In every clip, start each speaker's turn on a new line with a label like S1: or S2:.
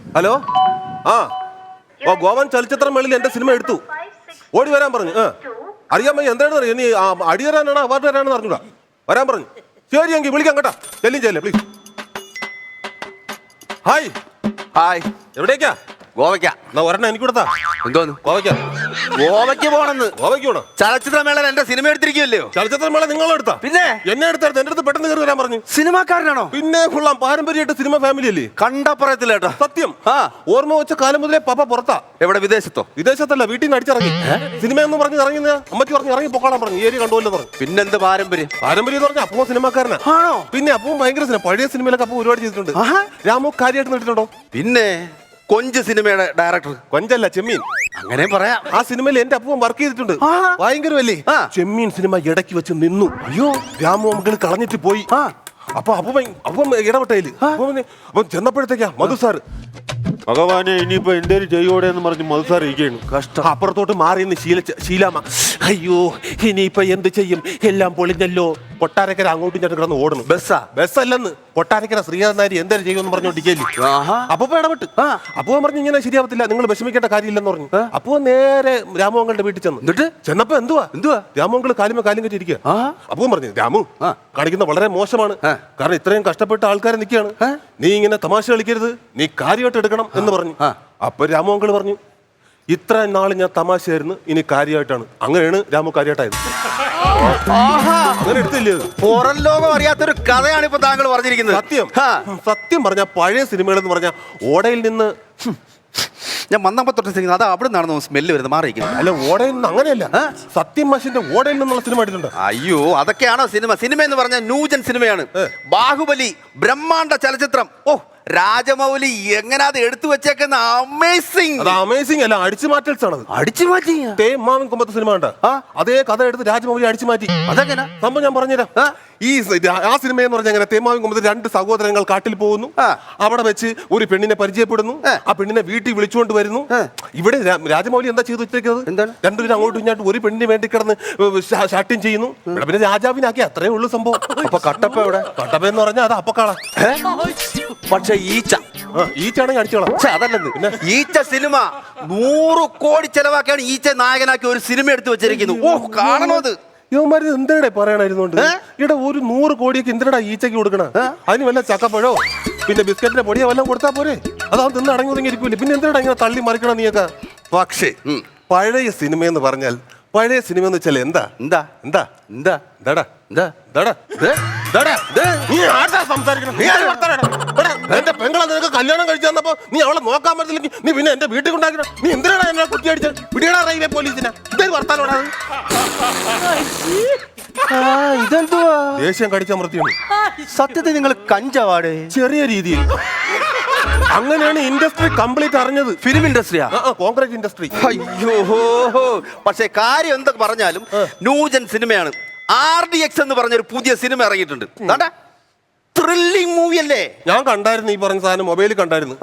S1: Hello ആ ഓ ഗോവൻ ചലച്ചിത്രമേളയിൽ എന്റെ cinema എടുത്തു ഓടി വരാൻ പറഞ്ഞു അറിയാൻ പയ്യ എന്താണെന്ന് അറിയാം നീ അടി തരാനാണോ അവാർഡ് തരാനാണെന്ന് അറിഞ്ഞൂടാ വരാൻ പറഞ്ഞു ശരി എങ്കിൽ വിളിക്കാം കേട്ടാ ചെല്ലേ പ്ലീസ് ഹായ്
S2: ഹായ്
S1: എവിടേക്കാ
S2: ഗോവയ്ക്ക
S1: എന്നാ ഒരെണ്ണം എനിക്ക് കൊടുത്താ
S2: എന്തോന്നു
S1: ഗോവയ്ക്ക്
S2: പോണെന്ന്
S1: ഗോവയ്ക്ക് പോണോ
S2: ചലച്ചിത്രമേള എന്റെ സിനിമ എടുത്തിരിക്കുമല്ലോ
S1: ചലച്ചിത്രമേള നിങ്ങൾ എടുത്താ
S2: പിന്നെ
S1: എന്നെ എടുത്തായിരുന്നു എന്റെ അടുത്ത് പെട്ടെന്ന് കയറി വരാൻ പറഞ്ഞു
S2: സിനിമാക്കാരനാണോ
S1: പിന്നെ കൊള്ളാം പാരമ്പര്യമായിട്ട് സിനിമ ഫാമിലി അല്ലേ
S2: കണ്ടപ്പുറത്തില്ല കേട്ടോ
S1: സത്യം ഓർമ്മ വെച്ച കാലം മുതലേ പപ്പ പുറത്താ
S2: എവിടെ വിദേശത്തോ
S1: വിദേശത്തല്ല വീട്ടിൽ നിന്ന് അടിച്ചിറങ്ങി സിനിമ എന്ന് പറഞ്ഞ് ഇറങ്ങി അമ്മയ്ക്ക് പറഞ്ഞു ഇറങ്ങി പൊക്കോളാൻ പറഞ്ഞു ഏരി കണ്ടുപോലെന്ന് പറഞ്ഞു
S2: പിന്നെന്ത് പാരമ്പര്യം
S1: എന്ന് പറഞ്ഞാൽ അപ്പവും സിനിമാക്കാരനാ
S2: ആണോ
S1: പിന്നെ അപ്പവും ഭയങ്കര സിനിമ പഴയ സിനിമയിലൊക്കെ അപ്പവും ഒരുപാട് ചെയ്തിട്ടുണ്ട് രാമു കാര്യമായിട്ട് നേടിയിട്ടുണ്ടോ
S2: പിന്നെ കൊഞ്ച് സിനിമയുടെ ഡയറക്ടർ
S1: കൊഞ്ചല്ല ചെമ്മീൻ
S2: അങ്ങനെ പറയാം
S1: ആ സിനിമയിൽ എന്റെ അപ്പവും വർക്ക് ചെയ്തിട്ടുണ്ട് ഭയങ്കരമല്ലേ ചെമ്മീൻ സിനിമ ഇടയ്ക്ക് വെച്ച് നിന്നു അയ്യോ രാമു മകൾ കളഞ്ഞിട്ട് പോയി അപ്പൊ അപ്പം ഇടപെട്ടയില് അപ്പൊ ചെന്നപ്പോഴത്തേക്കാ മധു സാറ് ഭഗവാനെ ഇനിയിപ്പോ എന്തേലും ചെയ്യോടെ എന്ന് പറഞ്ഞ് മധു സാർ ഇരിക്കുകയാണ് കഷ്ടം അപ്പുറത്തോട്ട് മാറി ശീലാമ അയ്യോ ഇനിയിപ്പൊ എന്ത് ചെയ്യും എല്ലാം പൊളിഞ്ഞല്ലോ കൊട്ടാരക്കര അങ്ങോട്ടും ഇങ്ങോട്ടും കിടന്ന് ഓടണം ബസ്സല്ലെന്ന് കൊട്ടാരക്കര ശ്രീനാഥനാരി എന്തായാലും ചെയ്യുമെന്ന് പറഞ്ഞോണ്ടിരിക്കല്ലേ അപ്പൊ ഇടപെട്ട് അപ്പോ പറഞ്ഞു ഇങ്ങനെ ശരിയാവത്തില്ല നിങ്ങൾ വിഷമിക്കേണ്ട കാര്യമില്ലെന്ന് പറഞ്ഞു അപ്പോ നേരെ രാമോങ്ങളുടെ വീട്ടിൽ ചെന്ന് ചെന്നപ്പോ എന്തുവാ രാമോങ്കൾ കാലും കയറ്റി ഇരിക്കുക അപ്പോ പറഞ്ഞു രാമു കാണിക്കുന്ന വളരെ മോശമാണ് കാരണം ഇത്രയും കഷ്ടപ്പെട്ട ആൾക്കാരെ നിൽക്കുകയാണ് നീ ഇങ്ങനെ തമാശ കളിക്കരുത് നീ കാര്യമായിട്ട് എടുക്കണം എന്ന് പറഞ്ഞു അപ്പൊ രാമോങ്കൾ പറഞ്ഞു ഇത്ര നാള് ഞാൻ തമാശയായിരുന്നു ഇനി കാര്യമായിട്ടാണ് അങ്ങനെയാണ് രാമു കാര്യമായിട്ടായത് അങ്ങനെ എടുത്തില്ലേ
S2: പുറം ലോകം അറിയാത്തൊരു കഥയാണ് ഇപ്പൊ താങ്കൾ പറഞ്ഞിരിക്കുന്നത്
S1: സത്യം പറഞ്ഞ പഴയ സിനിമകൾ എന്ന് പറഞ്ഞ ഓടയിൽ നിന്ന്
S2: ഞാൻ വന്നപ്പോ തൊട്ട് അത് അവിടെ നിന്നാണ് സ്മെല്ല് വരുന്നത് മാറിയിരിക്കുന്നത്
S1: അല്ല ഓടയിൽ നിന്ന് അങ്ങനെയല്ല സത്യം മാഷിന്റെ ഓടയിൽ നിന്നുള്ള സിനിമ എടുത്തിട്ടുണ്ട്
S2: അയ്യോ അതൊക്കെയാണോ സിനിമ എന്ന് പറഞ്ഞ ന്യൂജൻ സിനിമയാണ് ബാഹുബലി ബ്രഹ്മാണ്ഡ ചലച്ചിത്രം ഓ രാജമൗലി എങ്ങനെ അത് എടുത്തു വെച്ചേക്കുന്ന
S1: അമേസിംഗ് അല്ല അടിച്ചു മാറ്റൽസ് ആണ്
S2: അടിച്ചു മാറ്റി
S1: തേമാവിൻ കുമ്പത്തെ സിനിമ ഉണ്ട് അതേ കഥ എടുത്ത് രാജമൗലി അടിച്ചു മാറ്റി
S2: അതെങ്ങനെ
S1: സംഭവം ഞാൻ പറഞ്ഞുതരാം ഈ ആ സിനിമ എന്ന് പറഞ്ഞാൽ എങ്ങനെ തേമാവിൻ കുമ്പത്ത് രണ്ട് സഹോദരങ്ങൾ കാട്ടിൽ പോകുന്നു അവിടെ വെച്ച് ഒരു പെണ്ണിനെ പരിചയപ്പെടുന്നു ആ പെണ്ണിനെ വീട്ടിൽ വിളിച്ചുകൊണ്ട് വരുന്നു ഇവിടെ രാജമൗലി എന്താ ചെയ്തു വെച്ചേക്കുന്നത് രണ്ടുപേരും അങ്ങോട്ടും ഇങ്ങോട്ടും ഒരു പെണ്ണിന് വേണ്ടി കിടന്ന് ഷാട്ടിങ് ചെയ്യുന്നു പിന്നെ രാജാവിനാക്കി അത്രേ ഉള്ളൂ സംഭവം
S2: അപ്പൊ കട്ടപ്പ എവിടെ
S1: കട്ടപ്പ എന്ന് പറഞ്ഞാൽ അത് അപ്പക്കാളാ
S2: പക്ഷെ
S1: ഈച്ചാണെങ്കിൽ അടിച്ചോളാം
S2: അതല്ലെന്ന് ഈച്ച സിനിമ 100 കോടി ചെലവാക്കിയാണ് ഈച്ച നായകനാക്കി ഒരു സിനിമ എടുത്തു വെച്ചിരിക്കുന്നു ഓ കാണണോ അത്
S1: യുവമാര് എന്തിനടെ പറയണായിരുന്നോണ്ട് ഇവിടെ ഒരു 100 കോടിയൊക്കെ എന്തിനടാ ഈച്ചക്ക് കൊടുക്കണ അതിന് വല്ല ചക്കപ്പഴോ പിന്നെ ബിസ്ക്കറ്റിന്റെ പൊടിയോ വല്ലതും കൊടുത്താൽ പോരെ അതാവും തിന്ന് അടങ്ങി ഒതുങ്ങിയിരിക്കൂല്ലേ പിന്നെ എന്തിനാ ഇങ്ങനെ തള്ളി മറിക്കണം നീയൊക്കെ പക്ഷേ പഴയ സിനിമ എന്ന് പറഞ്ഞാൽ പഴയ സിനിമ എന്ന് വെച്ചാൽ എന്താ എന്താ എന്താ എന്താ എന്താടാ എന്താ എന്താടാ എന്റെ പെങ്ങളെ നിനക്ക് കല്യാണം കഴിച്ചു തന്നപ്പോ നീ അവളെ നോക്കാൻ പറ്റില്ലെങ്കിൽ നീ പിന്നെ എന്റെ വീട്ടിൽ കൊണ്ടാക്കണം നീ എന്തിനാണ് എന്നെ കുട്ടി അടിച്ചത് പിടിയടാ റെയിൽവേ പോലീസിനെ ഇതൊരു വർത്താനോടാ
S2: ഇതെന്തുവാ
S1: ദേഷ്യം കടിച്ചമർത്തിയാണ്
S2: സത്യത്തിൽ നിങ്ങൾ കഞ്ചാവാടേ
S1: ചെറിയ രീതിയിൽ അങ്ങനെയാണ് ഇൻഡസ്ട്രി കംപ്ലീറ്റ് അറിഞ്ഞത്
S2: ഫിലിം ഇൻഡസ്ട്രിയാ
S1: കോൺക്രീറ്റ് ഇൻഡസ്ട്രി
S2: അയ്യോ പക്ഷെ കാര്യം എന്തൊക്കെ പറഞ്ഞാലും ന്യൂജൻ സിനിമയാണ് RDX എന്ന് പറഞ്ഞൊരു പുതിയ സിനിമ ഇറങ്ങിയിട്ടുണ്ട് ത്രില്ലിംഗ് മൂവി അല്ലേ ഞാൻ
S1: കണ്ടായിരുന്നു ഈ പറഞ്ഞ സാധനം മൊബൈലിൽ കണ്ടായിരുന്നു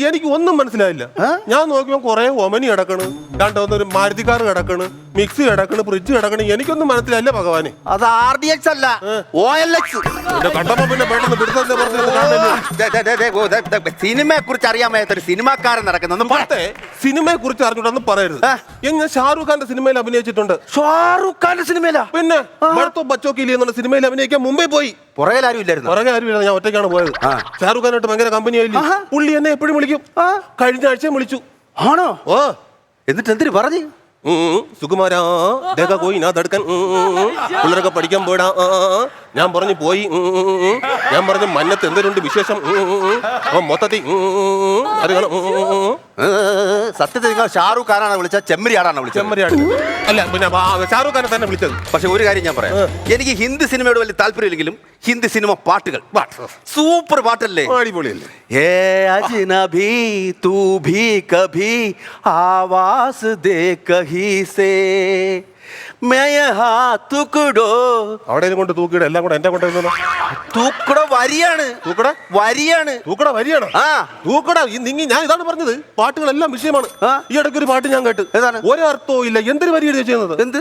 S1: എനിക്ക് ഒന്നും മനസ്സിലായില്ല ഞാൻ നോക്കിയപ്പോ കുറെ ഒമനി കിടക്കണ് രണ്ടൊന്നൊരു മാരുതി കാർ കിടക്കണ് മിക്സി കിടക്കണ് ഫ്രിഡ്ജ് കിടക്കണ് എനിക്കൊന്നും മനസ്സിലായില്ല ഭഗവാന്
S2: അത് RDX അല്ല OLX
S1: കണ്ടപ്പോ പിന്നെ പെട്ടെന്ന്
S2: സിനിമയെ കുറിച്ച് അറിയാൻ മേത്തൊരു സിനിമാക്കാരൻ നടക്കുന്ന
S1: സിനിമയെ കുറിച്ച് അറിഞ്ഞിട്ടൊന്നും പറയരുത് ഞാൻ ഷാറൂഖ് ഖാന്റെ സിനിമയിൽ അഭിനയിച്ചിട്ടുണ്ട്
S2: ഷാറൂഖ് ഖാന്റെ സിനിമയിലാ പിന്നെ
S1: ബച്ചോക്കിലി എന്നുള്ള സിനിമയിൽ അഭിനയിക്കാൻ മുംബൈ പോയി
S2: പുറകെ ആരും ഇല്ലായിരുന്നു
S1: ഞാൻ ഒറ്റയ്ക്കാണ് പോയത് ഷാറൂഖ് ഖാനായിട്ട് ഭയങ്കര കമ്പനി ആയില്ലേ പുള്ളി എന്നെ എപ്പോഴും വിളിക്കും കഴിഞ്ഞ ആഴ്ചയും വിളിച്ചു
S2: ആണോ എന്നിട്ട് എന്തിനു പറഞ്ഞു
S1: സുകുമാരാ കോയി നാ തടുക്കാൻ പിള്ളേരൊക്കെ പഠിക്കാൻ പോയിടാ ഞാൻ പറഞ്ഞു പോയി ഞാൻ പറഞ്ഞു മന്നത്ത് എന്തെങ്കിലും വിശേഷം മൊത്തത്തിൽ
S2: സത്യത്തിൽ നിങ്ങൾ ഷാറൂഖ് ഖാനാണ് വിളിച്ചത് ചെമ്മരിയാടാണ് വിളിച്ചത്
S1: ചെമ്മരിയാട് അല്ല പിന്നെ ഷാറൂഖ് ഖാനെ തന്നെ വിളിച്ചത്
S2: പക്ഷെ ഒരു കാര്യം ഞാൻ പറയാം എനിക്ക് ഹിന്ദി സിനിമയോട് വലിയ താല്പര്യമില്ലെങ്കിലും ഹിന്ദി സിനിമ പാട്ടുകൾ സൂപ്പർ പാട്ടല്ലേ
S1: അടിപൊളിയല്ലേ
S2: ഏ അജ്നബി തൂ ഭീ കഭി ആവാസ് ദേ കഹി സേ മേയ തൂക്കിടോ.
S1: അവിടെ കൊണ്ട് തൂക്കിട എല്ലാം കൂടെ എന്റെ കൊണ്ട്
S2: തൂക്കട വരിയാണ്.
S1: തൂക്കട
S2: വരിയാണ്.
S1: തൂക്കട വരിയാണ്.
S2: ആ
S1: തൂക്കട നിങ്ങി ഞാൻ ഇതാണ് പറഞ്ഞത്. പാട്ടുകളെല്ലാം വിഷയമാണ്. ഈ ഇടയ്ക്ക് ഒരു പാട്ട് ഞാൻ കേട്ട്.
S2: ഏതാണ്?
S1: ഒരർത്ഥവും ഇല്ല. എന്തൊരു വരി എഴുതി ചെയ്യുന്നത്?
S2: എന്ത്?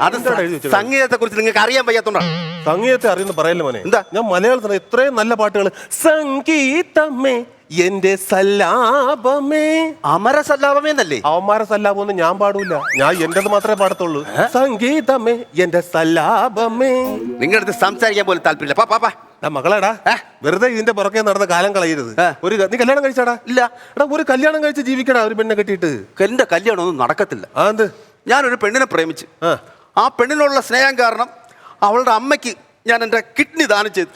S2: അത് സംഗീതത്തെ കുറിച്ച് നിങ്ങൾക്ക് അറിയാൻ വയ്യാത്തോണ്ടാണ്.
S1: സംഗീതത്തെ അറിയുന്ന പറയല്ലേ മോനെ.
S2: എന്താ?
S1: ഞാൻ മലയാളത്തിൽ ഇത്രയും നല്ല പാട്ടുകൾ. സംഗീതമേ എന്റെ സല്ലാപമേ.
S2: അമര സല്ലാപമേ എന്നല്ലേ?
S1: അവന്മാരെ സല്ലാപമൊന്നും ഞാൻ പാടൂല. ഞാൻ എന്റേത് മാത്രമേ പാടത്തുള്ളൂ. സംഗീതമേ എന്റെ സല്ലാപമേ.
S2: നിങ്ങളുടെ അടുത്ത് സംസാരിക്കാൻ പോലും താല്പര്യമില്ല. പാ പാ പാ.
S1: മകളെടാ, വെറുതെ ഇതിന്റെ പുറകെ നടന്ന കാലം കളയരുത്. നീ കല്യാണം കഴിച്ചാടാ?
S2: ഇല്ല.
S1: എടാ, ഒരു കല്യാണം കഴിച്ച് ജീവിക്കടാ ഒരു പെണ്ണെ കെട്ടിയിട്ട്.
S2: എന്റെ കല്യാണം ഒന്നും നടക്കത്തില്ല.
S1: അത്
S2: ഞാനൊരു പെണ്ണിനെ പ്രേമിച്ച് ആ പെണ്ണിനുള്ള സ്നേഹം കാരണം അവളുടെ അമ്മയ്ക്ക് ഞാൻ എന്റെ കിഡ്നി ദാനം ചെയ്തു.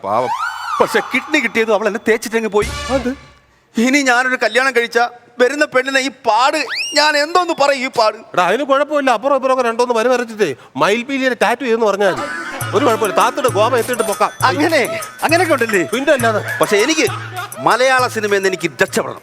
S1: പാവം.
S2: പക്ഷെ കിഡ്നി കിട്ടിയത് അവൾ എന്നെ തേച്ചിട്ടെങ്കിൽ പോയി.
S1: അത്
S2: ഇനി ഞാനൊരു കല്യാണം കഴിച്ച വരുന്ന പെണ്ണിനെ ഈ പാട് ഞാൻ എന്തോന്ന് പറയും? ഈ പാട്
S1: എടാ, അതിന് കുഴപ്പമില്ല. അപ്പുറം ഇപ്പുറം രണ്ടോന്ന് വര വരച്ചിട്ടേ മയിൽപീലിയുടെ ടാറ്റു എന്ന് പറഞ്ഞാൽ ഒരു കുഴപ്പമില്ല. താത്തിട്ട് ഗോവ എത്തിയിട്ട് പൊക്കാം.
S2: അങ്ങനെയൊക്കെ ഉണ്ടല്ലേ?
S1: പിന്നെ അല്ലാതെ.
S2: പക്ഷെ എനിക്ക് മലയാള സിനിമയിൽ നിന്ന് എനിക്ക് രക്ഷപ്പെടണം.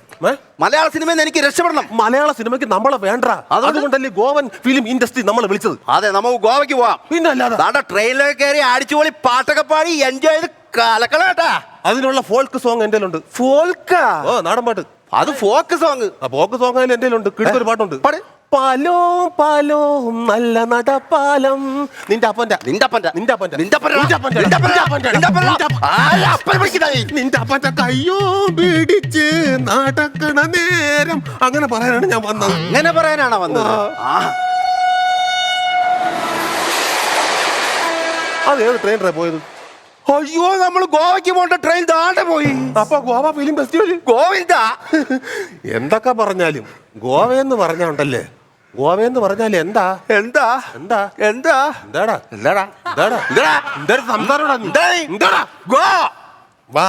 S2: മലയാള സിനിമയിൽ നിന്ന് എനിക്ക് രക്ഷപ്പെടണം.
S1: മലയാള സിനിമയ്ക്ക് നമ്മളെ വേണ്ട. അതുകൊണ്ടല്ലേ ഗോവൻ ഫിലിം ഇൻഡസ്ട്രി നമ്മളെ വിളിച്ചത്.
S2: അതെ, നമുക്ക് ഗോവയ്ക്ക് പോവാം.
S1: പിന്നെ അല്ലാതെ.
S2: ട്രെയിനിലൊക്കെ കയറി അടിച്ചുപൊളി പാട്ടൊക്കെ പാടി എൻജോയ് ചെയ്ത് കലക്കളാട്ടാ.
S1: അതിനുള്ള ഫോൾക്ക് സോങ് എന്റെ ഉണ്ട്.
S2: ഫോൾക്കാ?
S1: ഓ, നാടൻ പാട്ട്.
S2: അത് ഫോക്ക് സോങ്.
S1: ഫോക്ക് സോങ് അതിൽ എന്റെ ഉണ്ട്. കിടക്കൊരു പാട്ടുണ്ട്. പാലോ പാലോ നല്ല നടപ്പാലം. നിന്റെ അപ്പന്റെ കയ്യോ പിടിച്ച് നടക്കണ നേരം. അങ്ങനെ പറയാനാണ് ഞാൻ വന്നത്.
S2: അങ്ങനെ പറയാനാണോ വന്നത്?
S1: അതേത് ട്രെയിൻ പോയത്?
S2: അയ്യോ, നമ്മൾ ഗോവയ്ക്ക് പോകേണ്ട ട്രെയിൻ താണ്ടെ പോയി.
S1: അപ്പൊ ഗോവ ഫിലിം ഫെസ്റ്റിവൽ
S2: ഗോവിന്ദ.
S1: എന്തൊക്കെ പറഞ്ഞാലും ഗോവയെന്ന് പറഞ്ഞുണ്ടല്ലേ, ഗോവയെന്ന് പറഞ്ഞാൽ എന്താ
S2: എന്താ
S1: എന്താ
S2: എന്താ
S1: എന്താടാ
S2: എന്താടാ
S1: എന്താടാ
S2: എന്താടാ
S1: എന്താ സംസാരം?
S2: ഗോ
S1: വാ.